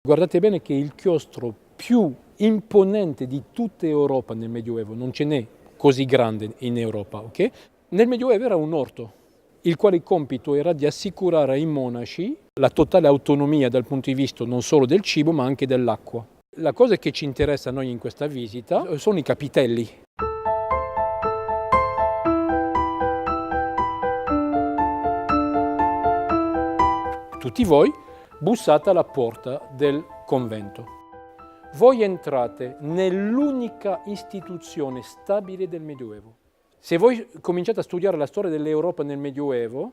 Guardate bene che il chiostro più imponente di tutta Europa nel Medioevo, non ce n'è così grande in Europa, ok? Nel Medioevo era un orto, il quale compito era di assicurare ai monaci la totale autonomia dal punto di vista non solo del cibo ma anche dell'acqua. La cosa che ci interessa a noi in questa visita sono i capitelli. Tutti voi bussate alla porta del convento. Voi entrate nell'unica istituzione stabile del Medioevo. Se voi cominciate a studiare la storia dell'Europa nel Medioevo,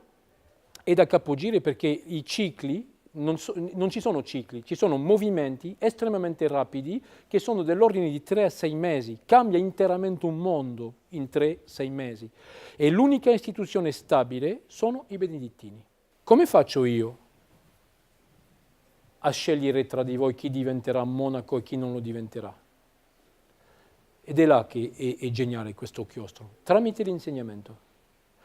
è da capogiro perché i cicli, non ci sono cicli, ci sono movimenti estremamente rapidi che sono dell'ordine di 3 a 6 mesi. Cambia interamente un mondo in 3-6 mesi. E l'unica istituzione stabile sono i benedettini. Come faccio io a scegliere tra di voi chi diventerà monaco e chi non lo diventerà? Ed è là che è geniale questo chiostro, tramite l'insegnamento.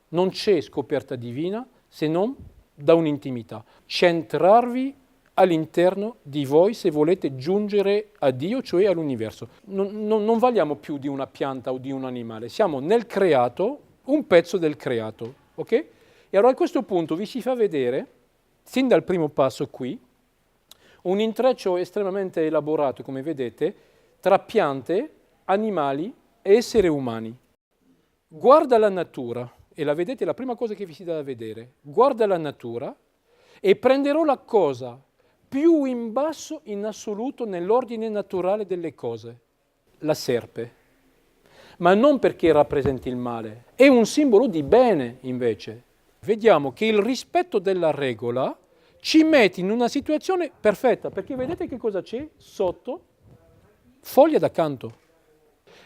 Non c'è scoperta divina se non da un'intimità. Centrarvi all'interno di voi se volete giungere a Dio, cioè all'universo. Non valiamo più di una pianta o di un animale, siamo nel creato, un pezzo del creato, ok? E allora a questo punto vi si fa vedere, sin dal primo passo qui, un intreccio estremamente elaborato, come vedete, tra piante, animali e esseri umani. Guarda la natura, e la vedete, la prima cosa che vi si dà da vedere, guarda la natura e prenderò la cosa più in basso in assoluto nell'ordine naturale delle cose, la serpe. Ma non perché rappresenti il male, è un simbolo di bene invece. Vediamo che il rispetto della regola ci mette in una situazione perfetta, perché vedete che cosa c'è sotto? Foglia d'accanto.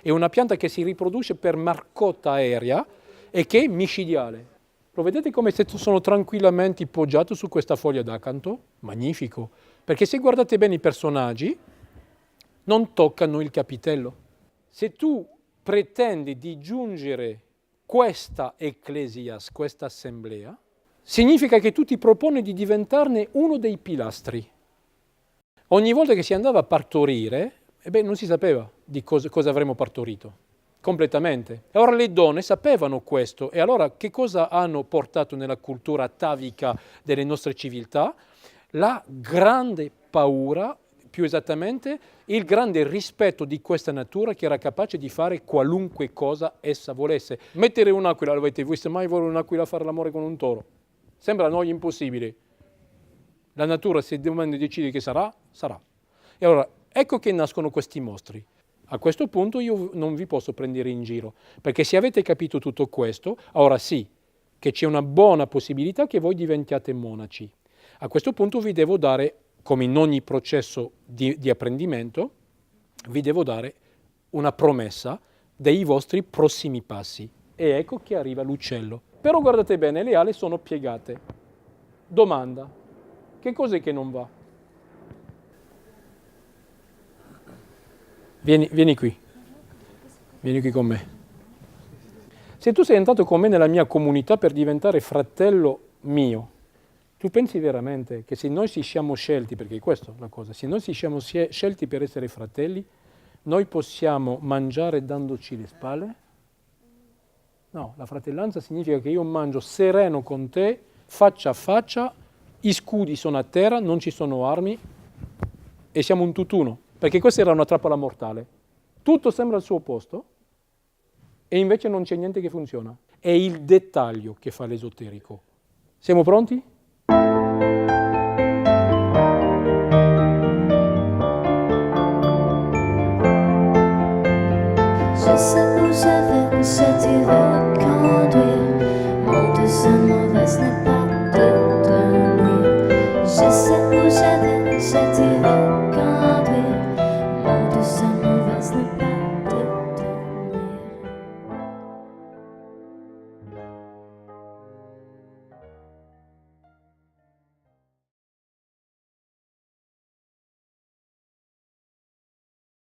È una pianta che si riproduce per marcotta aerea e che è micidiale. Lo vedete come se sono tranquillamente poggiato su questa foglia d'accanto? Magnifico, perché se guardate bene i personaggi, non toccano il capitello. Se tu pretendi di giungere questa ecclesias, questa assemblea, significa che tu ti proponi di diventarne uno dei pilastri. Ogni volta che si andava a partorire, non si sapeva di cosa avremmo partorito, completamente. E ora le donne sapevano questo, e allora che cosa hanno portato nella cultura atavica delle nostre civiltà? La grande paura, più esattamente, il grande rispetto di questa natura che era capace di fare qualunque cosa essa volesse. Mettere un'aquila, avete visto mai un'aquila fare l'amore con un toro? Sembra a noi impossibile. La natura, se domani decide che sarà, sarà. E allora, ecco che nascono questi mostri. A questo punto io non vi posso prendere in giro, perché se avete capito tutto questo, ora sì, che c'è una buona possibilità che voi diventiate monaci. A questo punto vi devo dare, come in ogni processo di apprendimento, vi devo dare una promessa dei vostri prossimi passi. E ecco che arriva l'uccello. Però guardate bene, le ali sono piegate. Domanda, che cos'è che non va? Vieni qui con me. Se tu sei entrato con me nella mia comunità per diventare fratello mio, tu pensi veramente che se noi ci siamo scelti, perché questa è la cosa, se noi ci siamo scelti per essere fratelli, noi possiamo mangiare dandoci le spalle? No, la fratellanza significa che io mangio sereno con te, faccia a faccia, i scudi sono a terra, non ci sono armi e siamo un tutt'uno, perché questa era una trappola mortale. Tutto sembra al suo posto e invece non c'è niente che funziona. È il dettaglio che fa l'esoterico. Siamo pronti? Je sais où je vais, je dirai